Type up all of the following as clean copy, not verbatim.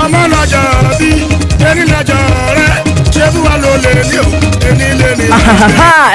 ọmọ lọ́jọ́ bí ẹni lọ́jọ́ rẹ̀ ṣé bí wàá lò lè ní o ẹni lè ní.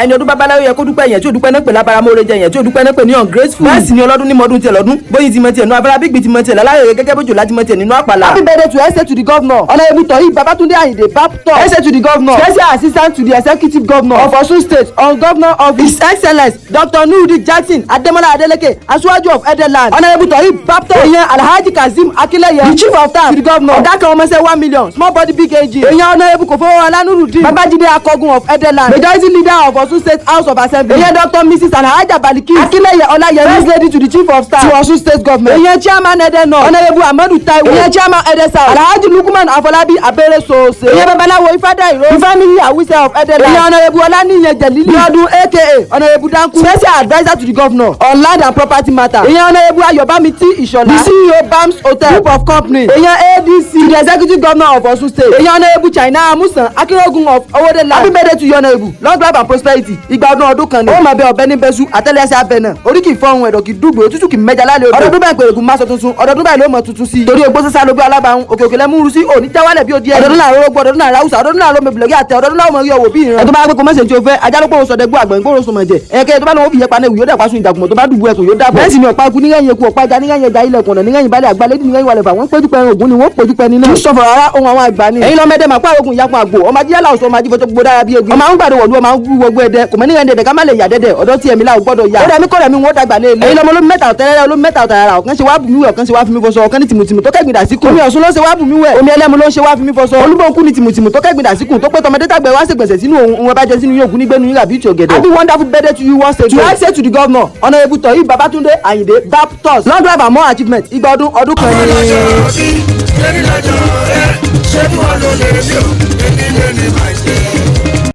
ẹni ọdún babaláwo yẹ kó dúpẹ́ yẹn tí ò dúpẹ́ náà pè lábaramóore jẹ yẹn tí ò dúpẹ́ náà pè ní ungrateful. bẹ́ẹ̀ sì ni ọlọ́dún ní mọ́dún tiẹ̀ lọ́dún bóyí ti mọ tiẹ̀ nú abẹ́rẹ́ bígbì ti mọ tiẹ̀ láláyè gẹ́gẹ́ bójú láti mọ tiẹ̀ nínú àpàlà. happy birthday to Essay to the governor Honorable Toyin Babatunde Ayinde Baptist Essay to the governor special assistant to the executive governor of Osun state on governor of his excellence Dr. Nurudeen Jackson Ademola Adeleke Aṣíwájú of Edeland Honorable Toyin Baptist èèyàn Alhaji Kazeem Akinleye the chief of staff to the governor ọ̀gá kan ọmọọṣẹ́ 1 million small body big ag èèyàn Honorable Kofowala Nurudeen Babajide Akogun of Edeland majority leader of Osun state house of assembly èèyàn Dr. Mrs. Alhaja Baliki Akinleye Ọláyẹmí first lady to the chief of staff to Osun state government èèyàn chairman Edeno Honorable Amadu Taiwo èèyàn chairman Edesa Alhaji Lukman Afolabi Abere Sose èèyàn babaláwo Ifádàìró the family Awuse of Edeland èèyàn Honorable Olaniyan Jelili Biodun aka Honorable Danku special adviser to the governor on land and property matter èèyàn Honorable Ayobami T. Ishola the CEO Bams Hotel group of company èèyàn ADC the executive governor of Osun state èèyàn Honorable China Amusan Akinrogun of Owódélà happy birthday to you Honorable long life and prosperity ìgbà ọdún kan ni ó máa bẹ ọbẹ ní bẹsù àtẹlẹsẹ abẹ náà orí kì í fọhùn ẹ̀dọ̀ kì í dùgbò òtútù kì í mẹja lálẹ́ odò ọdọọdún bẹ́ẹ̀ pèrègùn máa sọ tuntun ọdọọdún báyìí ló mọ tuntun sí i torí ogbó sísá lóbi alábàáhùn òkè òkè lẹ́múrú sí òní jáwálẹ̀ bí ó di ẹ̀ ọdọọdún náà rógbó ọdọọdún náà ráwùsà ọdọọdún náà lómi bìlọ́gì àtẹ ọdọọdún náà mọ̀ rí ọwọ́ bí ìran ẹ̀tọ́ bá gbé kó mẹ́sẹ̀ tí o fẹ́ ajálùpọ̀ sọdẹ̀gbó àgbẹ̀ngbòrò sọmọ jẹ ẹ̀kẹ́ tó bá lọ́wọ́ fi yẹpa náà yóò dàpá sun ìjàkùmọ̀ tó bá dùbú ẹkùn yóò dàbọ̀ bẹ́ẹ̀ sì ni ọ̀pá ikú níyẹn eku ọ̀pá ìjà níyẹn ẹja ilẹ̀kùn ọ̀nà níyẹn balẹ̀ àgbálẹ́dì níyẹn wàlẹ̀ fà wọ́n péjú pẹ̀rin ògún ni wọ́n péjú pẹ̀ nínú. sọfọ rárá ohun àwọn àgbà ni. ẹ̀yin lọ́mọdé máa pàrọ̀ ogun ìyàpọ̀ àgbò ọmọ ajíyàlá ọ̀sọ́ ọmọ ajífọ́tò gbogbo dára bí egun. ọmọ àwọn gbàdọ̀ wọ̀lú ọmọ àwọn gbogbo ẹ̀dẹ kò mẹ́ni ẹ̀dẹ̀ ká má lè yà dẹ́dẹ̀ ọ̀dọ́ tí ẹ̀mí láwù gbọ́dọ̀ yà. ó rẹ̀ mí kọ́ rẹ̀ mi wọ́n dàgbà lé ilé. ẹ̀yin lọ́mọ olómi mẹ́ta ọ̀tẹ́rẹ́rẹ́ olómi mẹ́ta ọ̀tàràrà ọ̀kan ṣe wá bù mí wẹ̀ ọ̀kan ṣe wá fi mí fọṣọ ọ̀kan ní tìmùtìmù tó kẹ́gbìn dàsíkù. omi ọ̀ṣun ló ṣe wá bù mí wẹ̀ omi ẹlẹ́mu ló ń ṣe wá fi mí fọṣọ olúbọ̀nkú ní tìmùtìmù tó kẹ́gbìn dàsíkù tó pé tọmọdé tàgbẹ̀ wá ṣègbèsè sínú òun ọba jẹ sínú yóò kú nígbẹ́nu yín àbí ìtì ọ̀gẹ̀dẹ̀. happy wonderful birthday to you once again. to Essay to the governor Honorable Toyin Babatunde Ayinde Baptist long life and more achievement ìgbà ọdún kan ni. ọmọ lọ́jọ́ bí ẹni lọ́jọ́ rẹ̀ ṣé bí wàá lò lè ní o ẹni lè ní.